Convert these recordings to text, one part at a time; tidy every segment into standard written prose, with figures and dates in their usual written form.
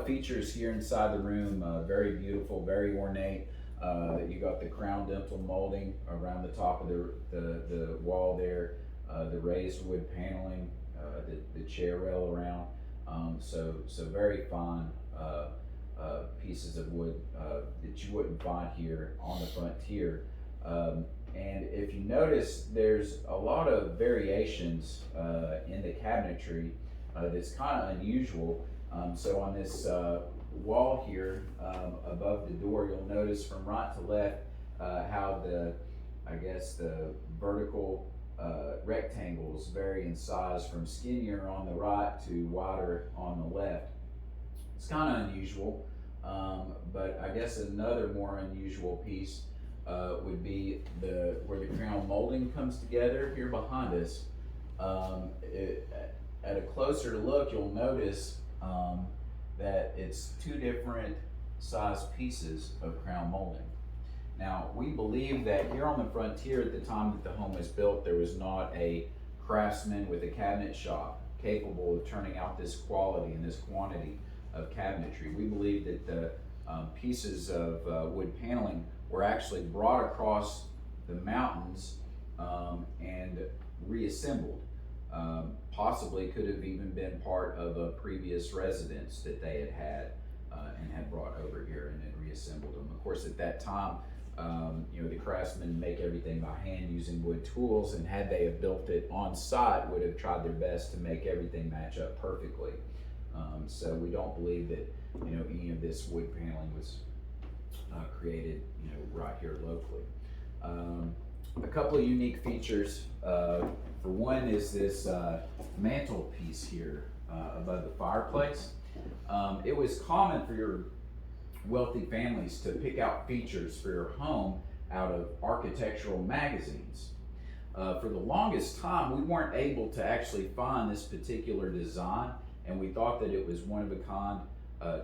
features here inside the room. Very beautiful, very ornate. You got the crown dental molding around the top of the wall there. The raised wood paneling, the chair rail around. So very fine pieces of wood that you wouldn't find here on the Frontier. And if you notice, there's a lot of variations in the cabinetry that's kind of unusual. So on this wall here above the door, you'll notice from right to left how the vertical rectangles vary in size from skinnier on the right to wider on the left. It's kind of unusual, but I guess another more unusual piece would be where the crown molding comes together here behind us. At a closer look, you'll notice that it's two different size pieces of crown molding. Now, we believe that here on the Frontier at the time that the home was built, there was not a craftsman with a cabinet shop capable of turning out this quality and this quantity of cabinetry. We believe that the pieces of wood paneling were actually brought across the mountains and reassembled. Possibly could have even been part of a previous residence that they had and had brought over here and had reassembled them. Of course, at that time, the craftsmen make everything by hand using wood tools, and had they have built it on site, would have tried their best to make everything match up perfectly. So we don't believe that any of this wood paneling was created right here locally. A couple of unique features. For one is this mantelpiece here above the fireplace. It was common for your wealthy families to pick out features for your home out of architectural magazines. For the longest time, we weren't able to actually find this particular design, and we thought that it was one of a kind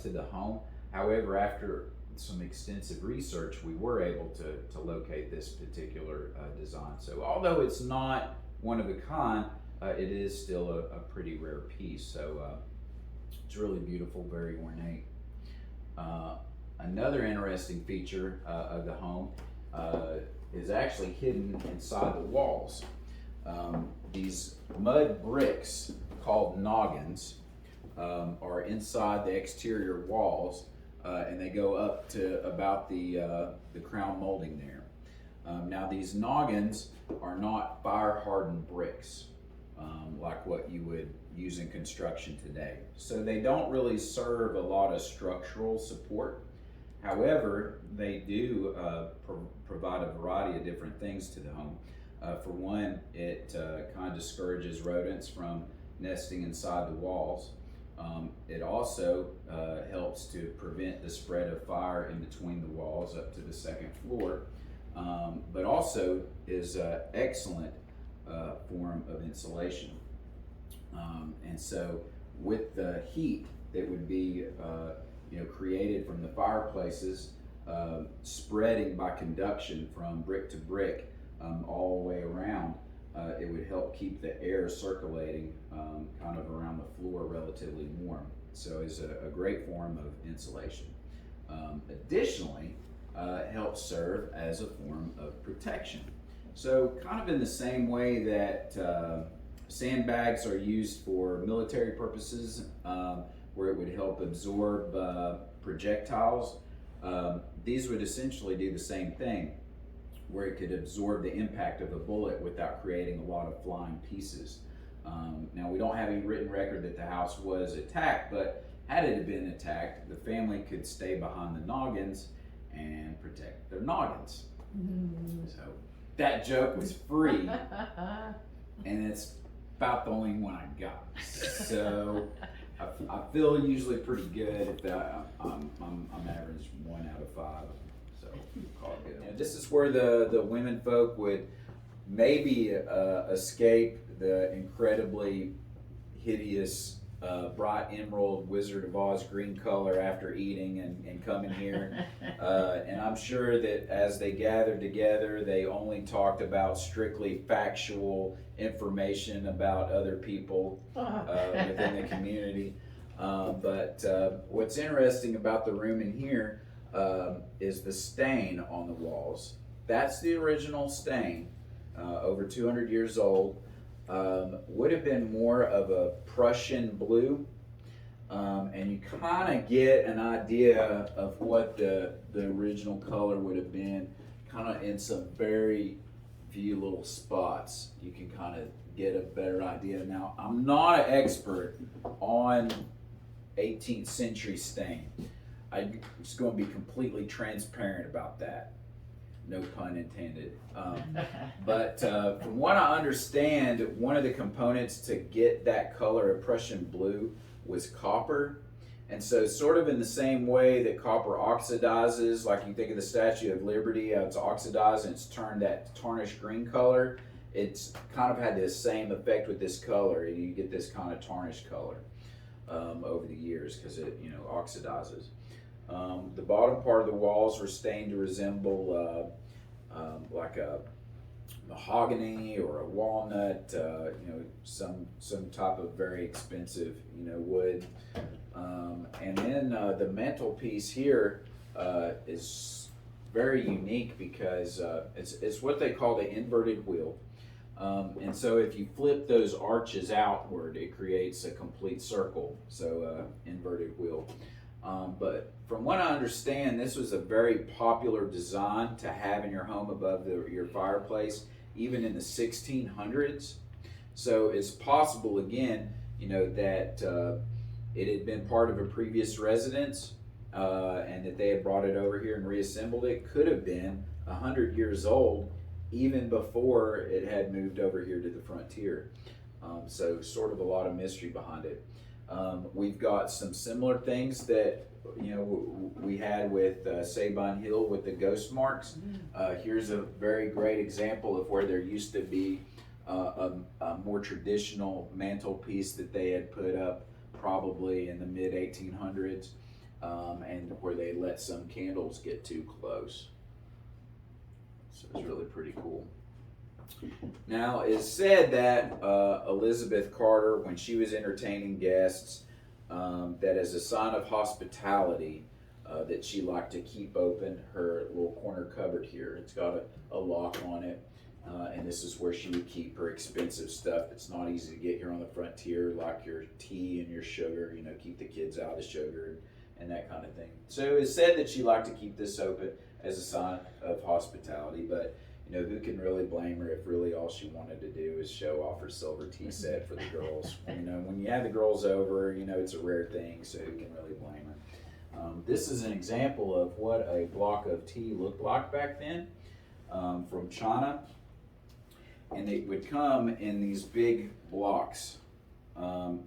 to the home. However, after some extensive research, we were able to locate this particular design. So although it's not one of a kind, it is still a pretty rare piece. So it's really beautiful, very ornate. Another interesting feature of the home is actually hidden inside the walls. These mud bricks called noggins are inside the exterior walls, and they go up to about the crown molding there. Now these noggins are not fire hardened bricks like what you would use in construction today. So they don't really serve a lot of structural support. However, they do provide a variety of different things to the home. For one, it kind of discourages rodents from nesting inside the walls. It also helps to prevent the spread of fire in between the walls up to the second floor, but also is an excellent form of insulation. And so with the heat that would be created from the fireplaces, spreading by conduction from brick to brick all the way around, it would help keep the air circulating kind of around the floor relatively warm. So it's a great form of insulation. Additionally, it helps serve as a form of protection. So kind of in the same way that sandbags are used for military purposes, where it would help absorb projectiles, these would essentially do the same thing, where it could absorb the impact of a bullet without creating a lot of flying pieces. Now, we don't have any written record that the house was attacked, but had it been attacked, the family could stay behind the noggins and protect their noggins. So that joke was free, and it's about the only one I got. So I feel usually pretty good if I'm average 1 out of 5. So call it good. And this is where the women folk would maybe escape the incredibly hideous bright emerald Wizard of Oz green color after eating and coming here. And I'm sure that as they gathered together, they only talked about strictly factual information about other people within the community. But what's interesting about the room in here is the stain on the walls. That's the original stain, over 200 years old. Would have been more of a Prussian blue. And you kind of get an idea of what the original color would have been, kind of in some very few little spots. You can kind of get a better idea. Now, I'm not an expert on 18th century stain. I'm just going to be completely transparent about that. No pun intended. But from what I understand, one of the components to get that color of Prussian blue was copper. And so sort of in the same way that copper oxidizes, like you think of the Statue of Liberty, it's oxidized and it's turned that tarnished green color, it's kind of had the same effect with this color. You get this kind of tarnished color over the years because it oxidizes. The bottom part of the walls were stained to resemble like a mahogany or a walnut, some type of very expensive wood. And then the mantelpiece here is very unique because it's what they call the inverted wheel. And so if you flip those arches outward, it creates a complete circle. So inverted wheel. But from what I understand, this was a very popular design to have in your home above your fireplace, even in the 1600s. So it's possible, again, that it had been part of a previous residence and that they had brought it over here and reassembled it. Could have been 100 years old even before it had moved over here to the frontier. So sort of a lot of mystery behind it. We've got some similar things that we had with Sabine Hill with the ghost marks. Here's a very great example of where there used to be a more traditional mantelpiece that they had put up probably in the mid 1800s, and where they let some candles get too close. So it's really pretty cool. Now, it's said that Elizabeth Carter, when she was entertaining guests, that as a sign of hospitality, that she liked to keep open her little corner cupboard here. It's got a lock on it, and this is where she would keep her expensive stuff. It's not easy to get here on the frontier, like your tea and your sugar, keep the kids out of sugar and that kind of thing. So it's said that she liked to keep this open as a sign of hospitality, but who can really blame her if really all she wanted to do is show off her silver tea set for the girls? When you have the girls over, it's a rare thing, so who can really blame her? This is an example of what a block of tea looked like back then, from China. And it would come in these big blocks.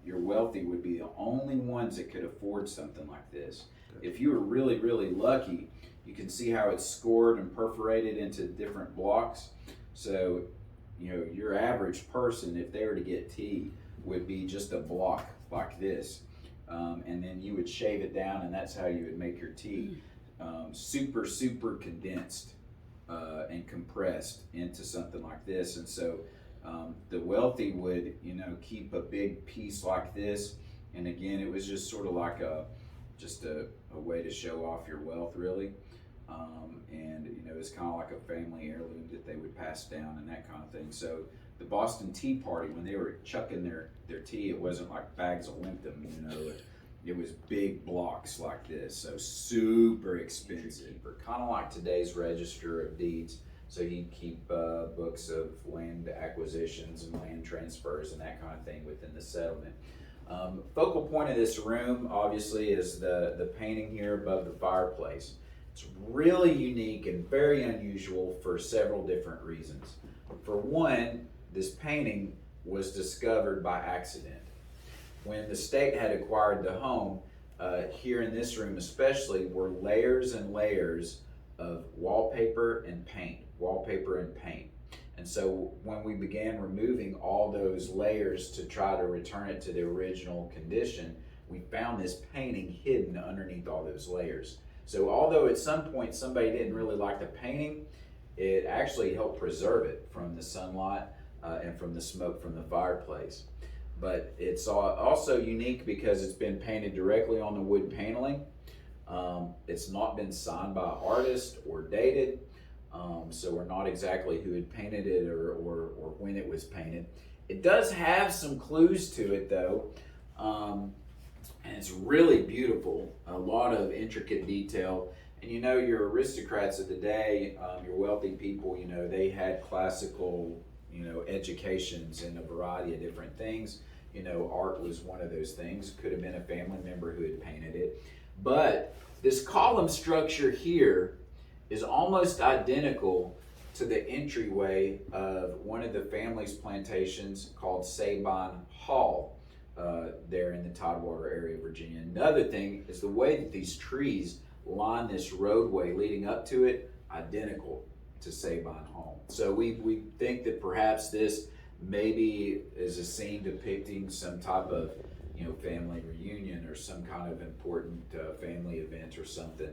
Your wealthy would be the only ones that could afford something like this. If you were really, really lucky, you can see how it's scored and perforated into different blocks. So, your average person, if they were to get tea, would be just a block like this. And then you would shave it down, and that's how you would make your tea. Super, super condensed and compressed into something like this. And so the wealthy would, keep a big piece like this. And again, it was just sort of like a way to show off your wealth, really. And it's kind of like a family heirloom that they would pass down and that kind of thing. So the Boston Tea Party, when they were chucking their tea, it wasn't like bags of Wimpton, it was big blocks like this, so super expensive. Kind of like today's Register of Deeds. So you'd keep books of land acquisitions and land transfers and that kind of thing within the settlement. Focal point of this room, obviously, is the painting here above the fireplace. It's really unique and very unusual for several different reasons. For one, this painting was discovered by accident. When the state had acquired the home, here in this room especially, were layers and layers of wallpaper and paint. And so when we began removing all those layers to try to return it to the original condition, we found this painting hidden underneath all those layers. So although at some point somebody didn't really like the painting, it actually helped preserve it from the sunlight and from the smoke from the fireplace. but it's also unique because it's been painted directly on the wood paneling. It's not been signed by an artist or dated, so we're not exactly who had painted it or when it was painted. It does have some clues to it though, and it's really beautiful. A lot of intricate detail. And you know, your aristocrats of the day, your wealthy people, you know, they had classical, you know, educations in a variety of different things. You know, art was one of those things. Could have been a family member who had painted it. But this column structure here is almost identical to the entryway of one of the family's plantations called Sabine Hall, there in the Tidewater area of Virginia. Another thing is the way that these trees line this roadway leading up to it, identical to Sabine Hall. So we think that perhaps this maybe is a scene depicting some type of, you know, family reunion or some kind of important family event or something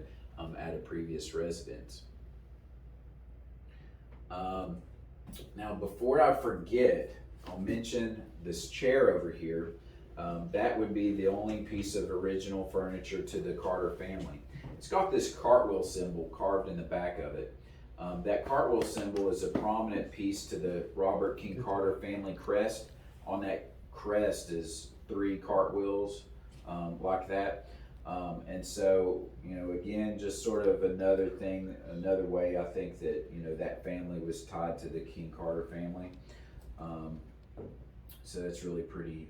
at a previous residence. Now, before I forget, I'll mention this chair over here. That would be the only piece of original furniture to the Carter family. It's got this cartwheel symbol carved in the back of it. That cartwheel symbol is a prominent piece to the Robert King Carter family crest. On that crest is 3 cartwheels like that. And so, you know, again, just sort of another thing, another way I think that, you know, that family was tied to the King Carter family. So that's really pretty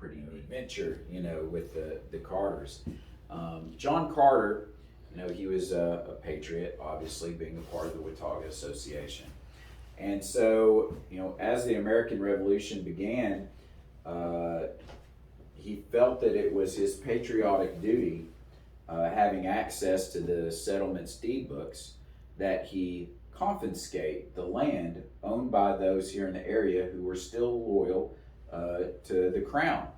neat adventure, you know, with the Carters. John Carter, you know, he was a patriot, obviously, being a part of the Watauga Association. And so, you know, as the American Revolution began, he felt that it was his patriotic duty, having access to the settlement's deed books, that he confiscate the land owned by those here in the area who were still loyal to the crown,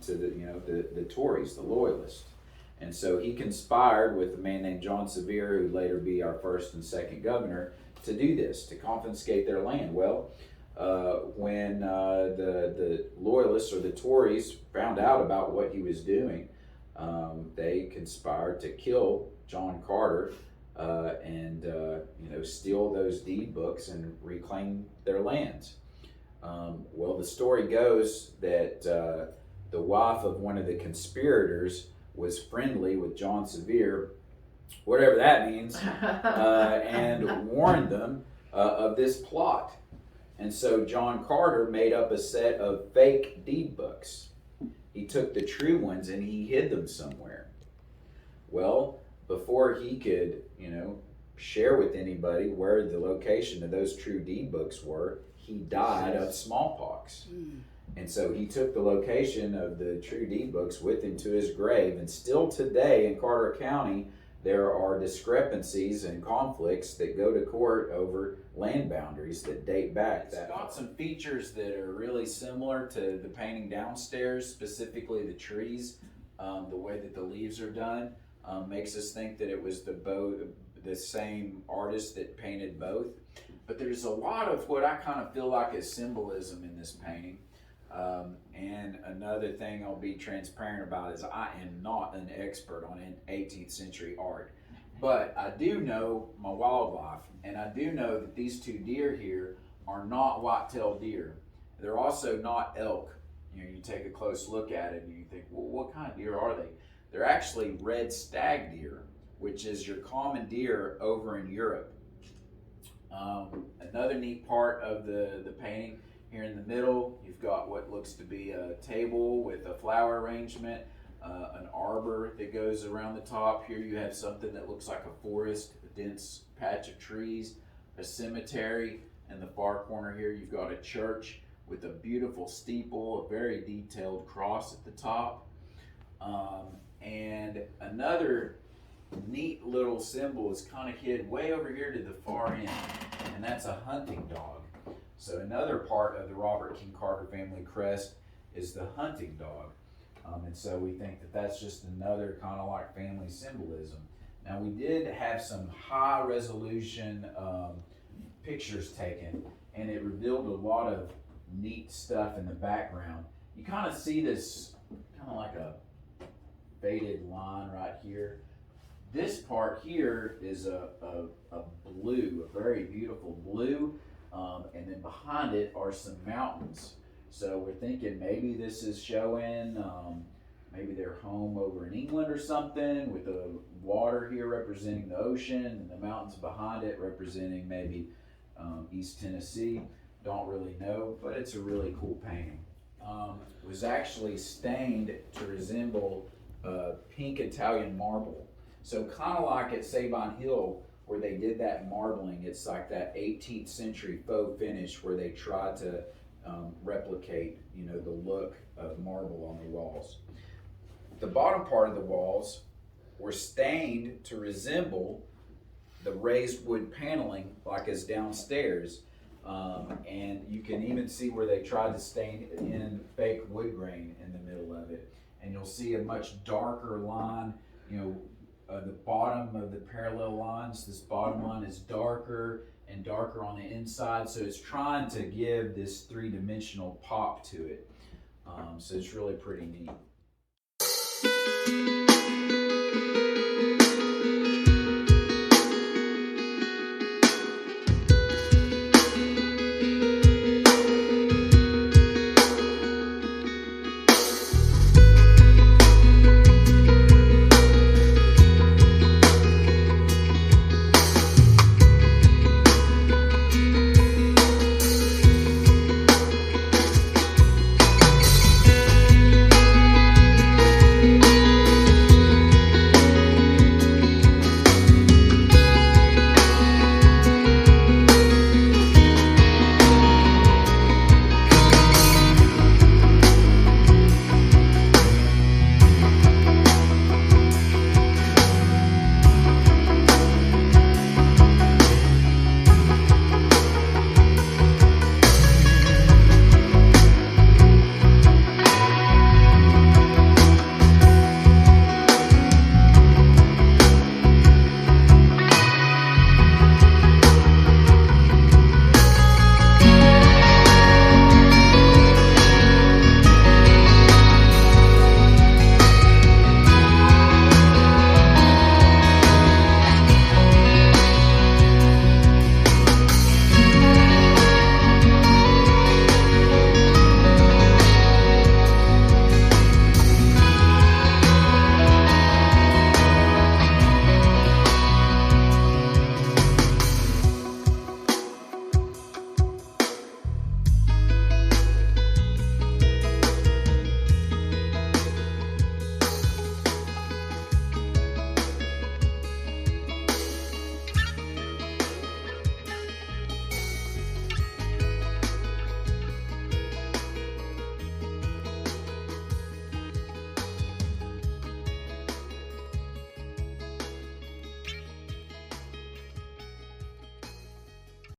to the, you know, the Tories, the loyalists. And so he conspired with a man named John Sevier, who would later be our first and second governor, to do this, to confiscate their land. Well, when the loyalists or the Tories found out about what he was doing, they conspired to kill John Carter and you know, steal those deed books and reclaim their lands. Well, the story goes that the wife of one of the conspirators was friendly with John Sevier, whatever that means, and warned them of this plot. And so John Carter made up a set of fake deed books. He took the true ones and he hid them somewhere. Well, before he could, you know, share with anybody where the location of those true deed books were, he died of smallpox. And so he took the location of the true deed books with him to his grave. And still today in Carter County, there are discrepancies and conflicts that go to court over land boundaries that date back. It's got some features that are really similar to the painting downstairs, specifically the trees. The way that the leaves are done makes us think that it was the same artist that painted both. But there's a lot of what I kind of feel like is symbolism in this painting. And another thing I'll be transparent about is I am not an expert on 18th century art, but I do know my wildlife, and I do know that these 2 deer here are not white-tailed deer. They're also not elk. You know, you take a close look at it and you think, well, what kind of deer are they? They're actually red stag deer, which is your common deer over in Europe. Another neat part of the painting, here in the middle, you've got what looks to be a table with a flower arrangement, an arbor that goes around the top. Here you have something that looks like a forest, a dense patch of trees, a cemetery. In the far corner here, you've got a church with a beautiful steeple, a very detailed cross at the top. And another neat little symbol is kind of hid way over here to the far end, and that's a hunting dog. So another part of the Robert King Carter family crest is the hunting dog. And so we think that that's just another kind of like family symbolism. Now, we did have some high resolution pictures taken, and it revealed a lot of neat stuff in the background. You kind of see this kind of like a faded line right here. This part here is a blue, a very beautiful blue, and then behind it are some mountains. So we're thinking maybe this is showing maybe their home over in England or something, with the water here representing the ocean and the mountains behind it representing maybe East Tennessee. Don't really know, but it's a really cool painting. It was actually stained to resemble pink Italian marble. So kind of like at Sabine Hill where they did that marbling, it's like that 18th century faux finish where they tried to replicate, you know, the look of marble on the walls. The bottom part of the walls were stained to resemble the raised wood paneling like as downstairs. And you can even see where they tried to stain in fake wood grain in the middle of it. And you'll see a much darker line, you know, the bottom of the parallel lines, this bottom line is darker and darker on the inside, so it's trying to give this three-dimensional pop to it. So it's really pretty neat.